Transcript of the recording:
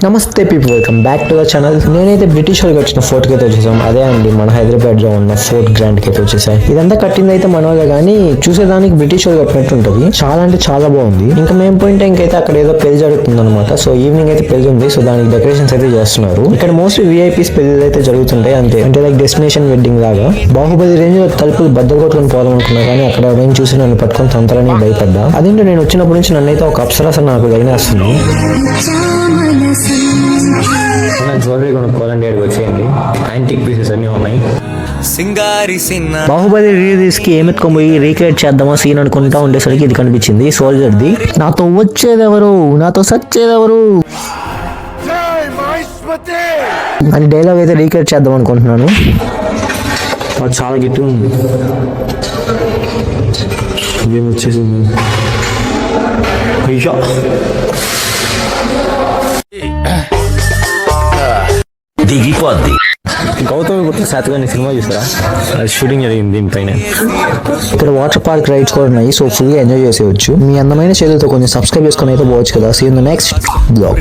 నమస్తే people, welcome back to the channel. నేనైతే British వాళ్ళకి వచ్చిన ఫోర్ట్ కి అయితే వచ్చేసాం. అదే అండి మన హైదరాబాద్ లో ఉన్న ఫోర్ట్ గ్రాండ్ కి అయితే వచ్చేసాయి. ఇదంతా కట్టింది అయితే మన వాళ్ళే, కానీ చూసేదానికి బ్రిటిష్ వాళ్ళు కట్టినట్టు ఉంటుంది. చాలా అంటే చాలా బాగుంది. ఇంకా మేము పోయిన టైంకి అయితే అక్కడ ఏదో పెళ్లి జరుగుతుంది అనమాట. సో ఈవినింగ్ అయితే పెళ్లి ఉంది. సో దానికి డెకరేషన్స్ అయితే చేస్తున్నారు. ఇక్కడ మోస్ట్లీ విఐపీస్ పెళ్లి అయితే జరుగుతుంటాయి అంతే. అంటే లైక్ డెస్టినేషన్ వెడ్డింగ్ లాగా. బాహుబలి రేంజ్ లో తలుపులు బద్దలు కొట్టుకుని పోవాలనుకున్నా, కానీ అక్కడ నేను చూసి నన్ను పట్టుకొని తంతారని భయపడ్డా. అదేంటో నేను వచ్చినప్పటి నుంచి నన్ను అయితే ఒక అప్సరస నాకు లైనేస్తుంది. జ్యువెలరీ కొనుక్కోవాలండి, అడిగి వచ్చేయండి. యాంటిక్ పీసెస్ అన్ని ఉన్నాయి. బాహుబలి రిలీజ్ కి ఏమెత్తుకొని రీక్రియేట్ చేద్దామా సీన్ అనుకుంటా ఉండేసరికి ఇది కనిపించింది సోల్జర్ ది. నాతో వచ్చేదెవరు, నాతో సచ్చేదెవరు అని డైలాగ్ అయితే రీక్రియేట్ చేద్దాం అనుకుంటున్నాను. చాలా గిట్టు వచ్చేసింది. దిగిపోద్ది. గౌతమ్ గుర్తు శాతగాని సినిమా చూసారా? అది షూటింగ్ జరిగింది దీనిపైన. ఇక్కడ వాటర్ పార్క్ రైడ్స్ కూడా ఉన్నాయి. సో ఫుల్ గా ఎంజాయ్ చేసేవచ్చు. మీ అందమైన చేతులతో కొంచెం సబ్స్క్రైబ్ చేసుకుని అయితే పోవచ్చు కదా. See in the next blog.